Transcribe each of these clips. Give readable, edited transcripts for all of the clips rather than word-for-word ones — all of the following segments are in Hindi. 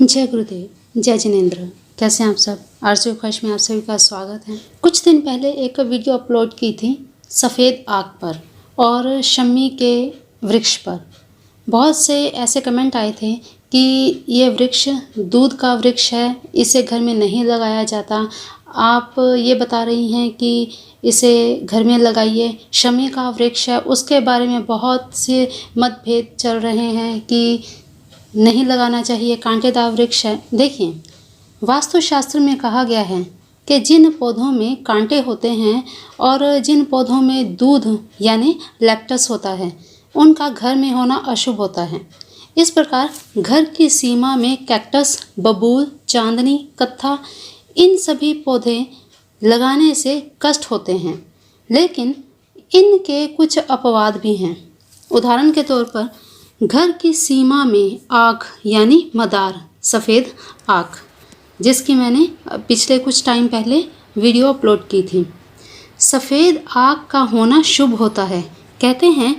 जय गुरुदेव, जय जिनेंद्र। कैसे हैं आप सब? आरजे ख्वाहिश में आप सभी का स्वागत है। कुछ दिन पहले एक वीडियो अपलोड की थी सफ़ेद आग पर और शमी के वृक्ष पर। बहुत से ऐसे कमेंट आए थे कि ये वृक्ष दूध का वृक्ष है, इसे घर में नहीं लगाया जाता। आप ये बता रही हैं कि इसे घर में लगाइए। शमी का वृक्ष है, उसके बारे में बहुत से मतभेद चल रहे हैं कि नहीं लगाना चाहिए, कांटेदार वृक्ष है। देखिए, वास्तुशास्त्र में कहा गया है कि जिन पौधों में कांटे होते हैं और जिन पौधों में दूध यानी लैक्टस होता है, उनका घर में होना अशुभ होता है। इस प्रकार घर की सीमा में कैक्टस, बबूल, चांदनी, कत्था, इन सभी पौधे लगाने से कष्ट होते हैं, लेकिन इनके कुछ अपवाद भी हैं। उदाहरण के तौर पर घर की सीमा में आग यानी मदार, सफ़ेद आग, जिसकी मैंने पिछले कुछ टाइम पहले वीडियो अपलोड की थी। सफ़ेद आग का होना शुभ होता है। कहते हैं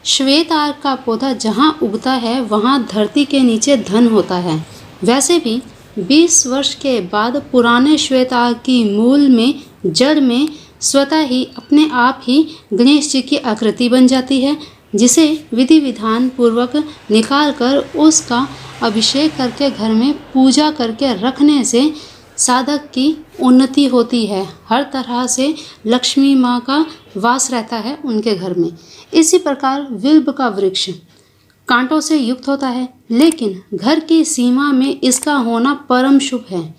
श्वेत आग का पौधा जहाँ उगता है वहाँ धरती के नीचे धन होता है। वैसे भी 20 वर्ष के बाद पुराने श्वेत आग की मूल में, जड़ में स्वतः ही अपने आप ही गणेश जी की आकृति बन जाती है, जिसे विधि विधान पूर्वक निकाल कर उसका अभिषेक करके घर में पूजा करके रखने से साधक की उन्नति होती है। हर तरह से लक्ष्मी माँ का वास रहता है उनके घर में। इसी प्रकार विल्व का वृक्ष कांटों से युक्त होता है, लेकिन घर की सीमा में इसका होना परम शुभ है।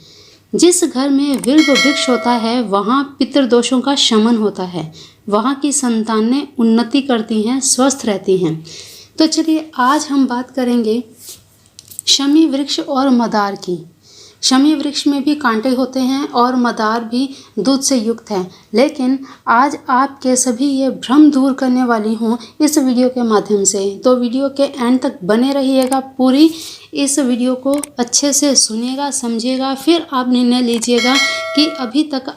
जिस घर में विल्व वृक्ष होता है वहाँ पितृदोषों का शमन होता है, वहाँ की संतानें उन्नति करती हैं, स्वस्थ रहती हैं। तो चलिए आज हम बात करेंगे शमी वृक्ष और मदार की। शमी वृक्ष में भी कांटे होते हैं और मदार भी दूध से युक्त है, लेकिन आज आपके सभी ये भ्रम दूर करने वाली हूँ इस वीडियो के माध्यम से। तो वीडियो के एंड तक बने रहिएगा, पूरी इस वीडियो को अच्छे से सुनिएगा, समझिएगा, फिर आप निर्णय लीजिएगा कि अभी तक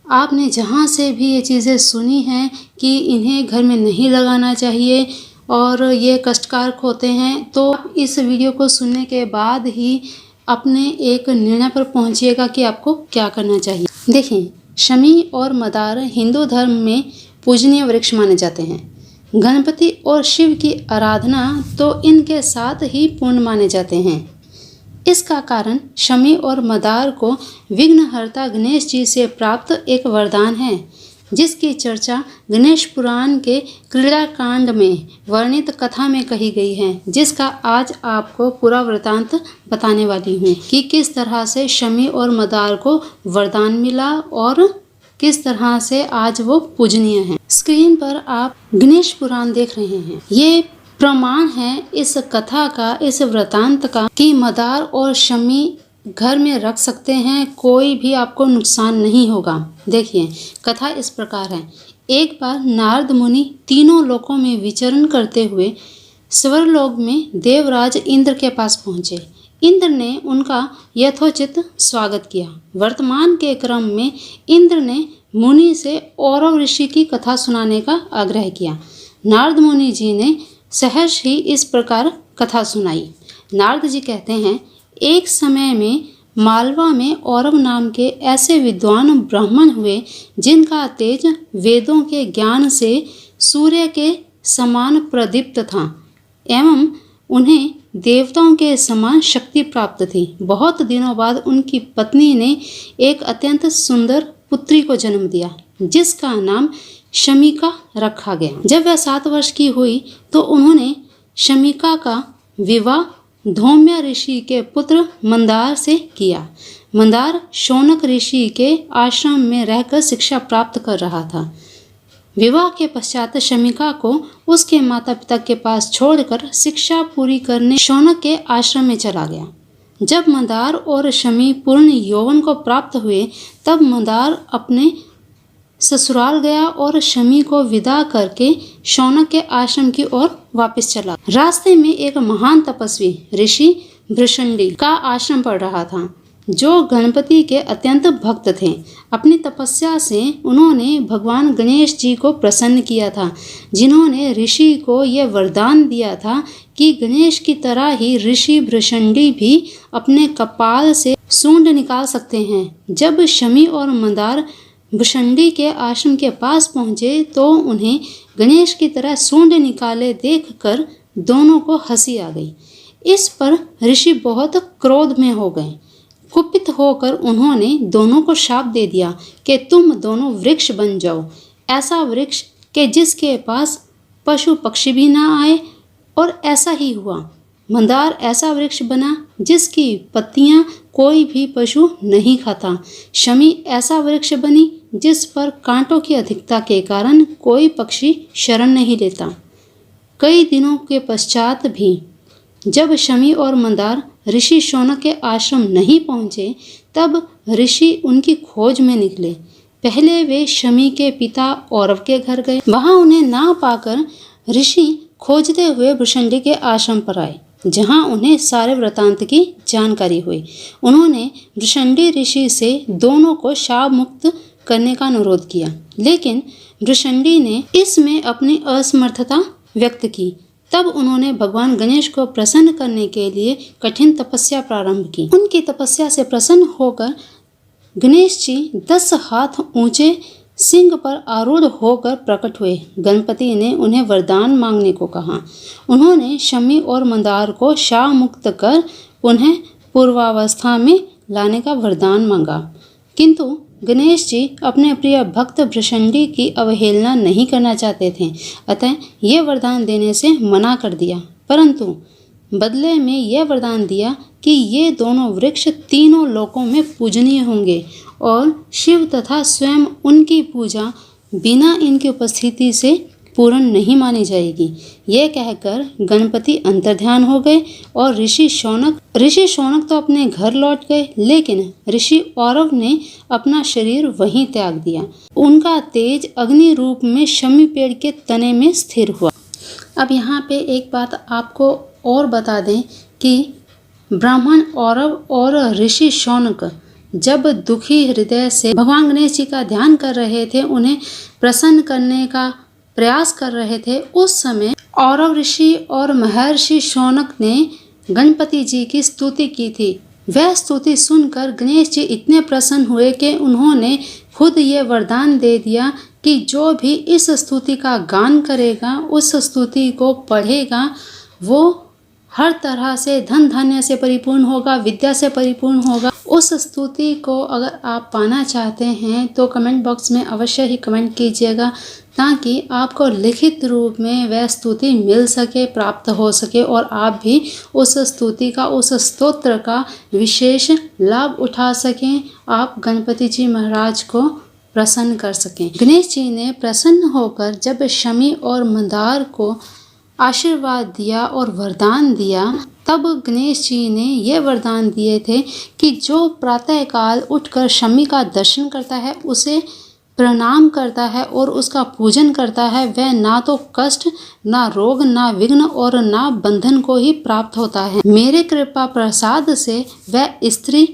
आपने जहाँ से भी ये चीज़ें सुनी हैं कि इन्हें घर में नहीं लगाना चाहिए और ये कष्टकारक होते हैं, तो इस वीडियो को सुनने के बाद ही अपने एक निर्णय पर पहुंचिएगा कि आपको क्या करना चाहिए। देखिए, शमी और मदार हिंदू धर्म में पूजनीय वृक्ष माने जाते हैं। गणपति और शिव की आराधना तो इनके साथ ही पूर्ण माने जाते हैं। इसका कारण शमी और मदार को विघ्नहर्ता गणेश जी से प्राप्त एक वरदान है, जिसकी चर्चा गणेश पुराण के क्रीड़ा कांड में वर्णित कथा में कही गई है, जिसका आज आपको पूरा वृतांत बताने वाली हूँ कि किस तरह से शमी और मदार को वरदान मिला और किस तरह से आज वो पूजनीय हैं। स्क्रीन पर आप गणेश पुराण देख रहे हैं। ये प्रमाण है इस कथा का, इस वृतांत का, कि मदार और शमी घर में रख सकते हैं, कोई भी आपको नुकसान नहीं होगा। देखिए, कथा इस प्रकार है। एक बार नारद मुनि तीनों लोकों में विचरण करते हुए स्वर्लोक में देवराज इंद्र के पास पहुँचे। इंद्र ने उनका यथोचित स्वागत किया। वर्तमान के क्रम में इंद्र ने मुनि से औरव ऋषि की कथा सुनाने का आग्रह किया। नारद मुनि जी ने सहर्ष ही इस प्रकार कथा सुनाई। नारद जी कहते हैं, एक समय में मालवा में औरव नाम के ऐसे विद्वान ब्राह्मण हुए, जिनका तेज वेदों के ज्ञान से सूर्य के समान प्रदीप्त था एवं उन्हें देवताओं के समान शक्ति प्राप्त थी। बहुत दिनों बाद उनकी पत्नी ने एक अत्यंत सुंदर पुत्री को जन्म दिया, जिसका नाम शमिका रखा गया। जब वह 7 वर्ष की हुई तो उन्होंने शमिका का विवाह धौम्य ऋषि के पुत्र मंदार से किया। मंदार शौनक ऋषि के आश्रम में रहकर शिक्षा प्राप्त कर रहा था। विवाह के पश्चात शमिका को उसके माता पिता के पास छोड़कर शिक्षा पूरी करने शौनक के आश्रम में चला गया। जब मंदार और शमी पूर्ण यौवन को प्राप्त हुए, तब मंदार अपने ससुराल गया और शमी को विदा करके शौनक के आश्रम की ओर वापस चला। रास्ते में एक महान तपस्वी ऋषि भृशंडी का आश्रम पड़ रहा था, जो गणपति के अत्यंत भक्त थे। अपनी तपस्या से उन्होंने भगवान गणेश जी को प्रसन्न किया था, जिन्होंने ऋषि को यह वरदान दिया था कि गणेश की तरह ही ऋषि भृशंडी भी अपने कपाल से सूंड निकाल सकते हैं। जब शमी और मंदार भृशंडी के आश्रम के पास पहुंचे तो उन्हें गणेश की तरह सूंड निकाले देखकर दोनों को हंसी आ गई। इस पर ऋषि बहुत क्रोध में हो गए। कुपित होकर उन्होंने दोनों को शाप दे दिया कि तुम दोनों वृक्ष बन जाओ, ऐसा वृक्ष कि जिसके पास पशु पक्षी भी ना आए। और ऐसा ही हुआ। मंदार ऐसा वृक्ष बना जिसकी पत्तियां कोई भी पशु नहीं खाता। शमी ऐसा वृक्ष बनी जिस पर कांटों की अधिकता के कारण कोई पक्षी शरण नहीं लेता। कई दिनों के पश्चात भी जब शमी और मंदार ऋषि शौनक के आश्रम नहीं पहुंचे, तब ऋषि उनकी खोज में निकले। पहले वे शमी के पिता औरव के घर गए। वहां उन्हें ना पाकर ऋषि खोजते हुए भृशंडी के आश्रम पर आए, जहां उन्हें सारे वृतांत की जानकारी हुई। उन्होंने भृशंडी ऋषि से दोनों को शाप मुक्त करने का अनुरोध किया, लेकिन भृशंडी ने इसमें अपनी असमर्थता व्यक्त की। तब उन्होंने भगवान गणेश को प्रसन्न करने के लिए कठिन तपस्या प्रारंभ की। उनकी तपस्या से प्रसन्न होकर गणेश जी 10 हाथ ऊंचे सिंह पर आरूढ़ होकर प्रकट हुए। गणपति ने उन्हें वरदान मांगने को कहा। उन्होंने शमी और मंदार को शाप मुक्त कर उन्हें पूर्वावस्था में लाने का वरदान मांगा, किंतु गणेश जी अपने प्रिय भक्त भृशंडी की अवहेलना नहीं करना चाहते थे, अतः ये वरदान देने से मना कर दिया। परंतु बदले में यह वरदान दिया कि ये दोनों वृक्ष तीनों लोकों में पूजनीय होंगे और शिव तथा स्वयं उनकी पूजा बिना इनकी उपस्थिति से पूर्ण नहीं मानी जाएगी। यह कहकर गणपति अंतर्ध्यान हो गए और ऋषि शौनक तो अपने घर लौट गए, लेकिन ऋषि औरव ने अपना शरीर वहीं त्याग दिया। उनका तेज अग्नि रूप में शमी पेड़ के तने में स्थिर हुआ। अब यहाँ पे एक बात आपको और बता दें कि ब्राह्मण औरव और ऋषि शौनक जब दुखी हृदय से भगवान गणेश जी का ध्यान कर रहे थे, उन्हें प्रसन्न करने का प्रयास कर रहे थे, उस समय औरव ऋषि और महर्षि शौनक ने गणपति जी की स्तुति की थी। वह स्तुति सुनकर गणेश जी इतने प्रसन्न हुए कि उन्होंने खुद ये वरदान दे दिया कि जो भी इस स्तुति का गान करेगा, उस स्तुति को पढ़ेगा, वो हर तरह से धन धान्य से परिपूर्ण होगा, विद्या से परिपूर्ण होगा। उस स्तुति को अगर आप पाना चाहते हैं तो कमेंट बॉक्स में अवश्य ही कमेंट कीजिएगा, ताकि आपको लिखित रूप में वह स्तुति मिल सके, प्राप्त हो सके और आप भी उस स्तुति का, उस स्तोत्र का विशेष लाभ उठा सकें। आप गणपति जी महाराज को प्रसन्न कर सकें। गणेश जी ने प्रसन्न होकर जब शमी और मंदार को आशीर्वाद दिया और वरदान दिया, तब गणेश जी ने यह वरदान दिए थे कि जो प्रातःकाल उठकर शमी का दर्शन करता है, उसे प्रणाम करता है और उसका पूजन करता है, वह ना तो कष्ट, ना रोग, ना विघ्न और ना बंधन को ही प्राप्त होता है। मेरे कृपा प्रसाद से वह स्त्री,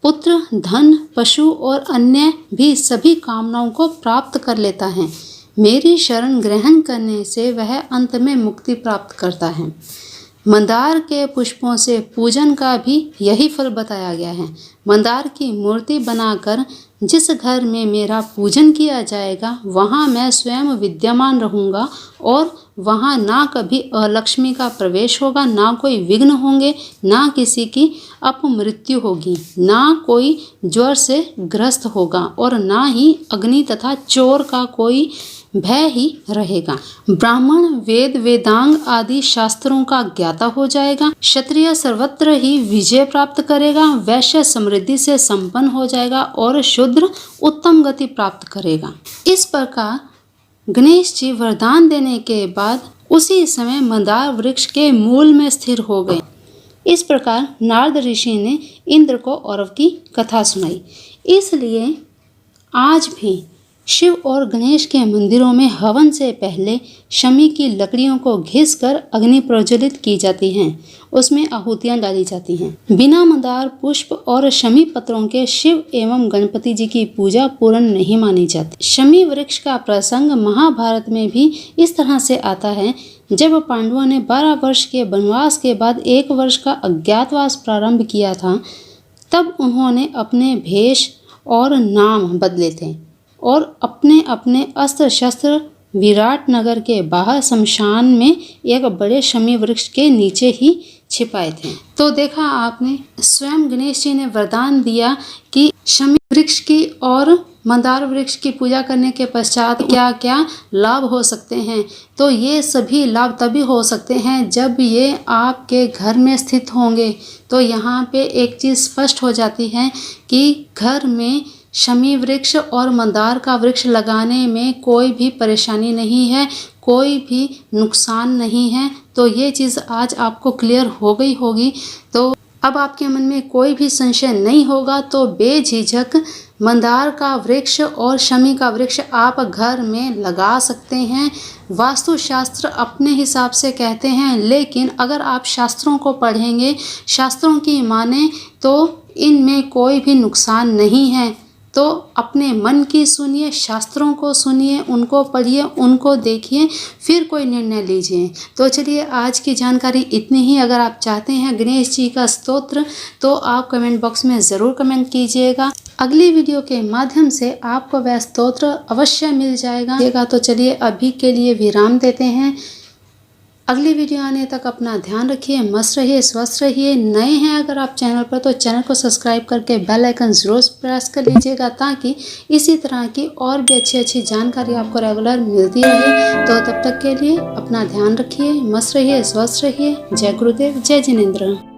पुत्र, धन, पशु और अन्य भी सभी कामनाओं को प्राप्त कर लेता है। मेरी शरण ग्रहण करने से वह अंत में मुक्ति प्राप्त करता है। मंदार के पुष्पों से पूजन का भी यही फल बताया गया है। मंदार की मूर्ति बनाकर जिस घर में मेरा पूजन किया जाएगा, वहाँ मैं स्वयं विद्यमान रहूँगा और वहाँ ना कभी अलक्ष्मी का प्रवेश होगा, ना कोई विघ्न होंगे, ना किसी की अपमृत्यु होगी, ना कोई ज्वर से ग्रस्त होगा और ना ही अग्नि तथा चोर का कोई भय ही रहेगा। ब्राह्मण वेद, वेदांग आदि शास्त्रों का ज्ञाता हो जाएगा। क्षत्रिय सर्वत्र ही विजय प्राप्त करेगा। वैश्य समृद्धि से संपन्न हो जाएगा और शूद्र उत्तम गति प्राप्त करेगा। इस प्रकार गणेश जी वरदान देने के बाद उसी समय मंदार वृक्ष के मूल में स्थिर हो गए। इस प्रकार नारद ऋषि ने इंद्र को औरव की कथा सुनाई। इसलिए आज भी शिव और गणेश के मंदिरों में हवन से पहले शमी की लकड़ियों को घिसकर अग्नि प्रज्वलित की जाती हैं, उसमें आहुतियां डाली जाती हैं। बिना मंदार पुष्प और शमी पत्रों के शिव एवं गणपति जी की पूजा पूर्ण नहीं मानी जाती। शमी वृक्ष का प्रसंग महाभारत में भी इस तरह से आता है। जब पांडवों ने 12 वर्ष के वनवास के बाद 1 वर्ष का अज्ञातवास प्रारंभ किया था, तब उन्होंने अपने भेष और नाम बदले थे और अपने अपने अस्त्र शस्त्र विराट नगर के बाहर शमशान में एक बड़े शमी वृक्ष के नीचे ही छिपाए थे। तो देखा आपने, स्वयं गणेश जी ने वरदान दिया कि शमी वृक्ष की और मंदार वृक्ष की पूजा करने के पश्चात क्या क्या लाभ हो सकते हैं। तो ये सभी लाभ तभी हो सकते हैं जब ये आपके घर में स्थित होंगे। तो यहाँ पे एक चीज़ स्पष्ट हो जाती है कि घर में शमी वृक्ष और मंदार का वृक्ष लगाने में कोई भी परेशानी नहीं है, कोई भी नुकसान नहीं है। तो ये चीज़ आज आपको क्लियर हो गई होगी। तो अब आपके मन में कोई भी संशय नहीं होगा। तो बेझिझक मंदार का वृक्ष और शमी का वृक्ष आप घर में लगा सकते हैं। वास्तुशास्त्र अपने हिसाब से कहते हैं, लेकिन अगर आप शास्त्रों को पढ़ेंगे, शास्त्रों की माने, तो इनमें कोई भी नुकसान नहीं है। तो अपने मन की सुनिए, शास्त्रों को सुनिए, उनको पढ़िए, उनको देखिए, फिर कोई निर्णय लीजिए। तो चलिए, आज की जानकारी इतनी ही। अगर आप चाहते हैं गणेश जी का स्तोत्र तो आप कमेंट बॉक्स में ज़रूर कमेंट कीजिएगा। अगली वीडियो के माध्यम से आपको वह स्तोत्र अवश्य मिल जाएगा। तो चलिए, अभी के लिए विराम देते हैं। अगली वीडियो आने तक अपना ध्यान रखिए, मस्त रहिए, स्वस्थ रहिए। नए हैं अगर आप चैनल पर तो चैनल को सब्सक्राइब करके बेल आइकन ज़रूर प्रेस कर लीजिएगा, ताकि इसी तरह की और भी अच्छी जानकारी आपको रेगुलर मिलती रहे। तो तब तक के लिए अपना ध्यान रखिए, मस्त रहिए, स्वस्थ रहिए। जय गुरुदेव, जय जिनेंद्र।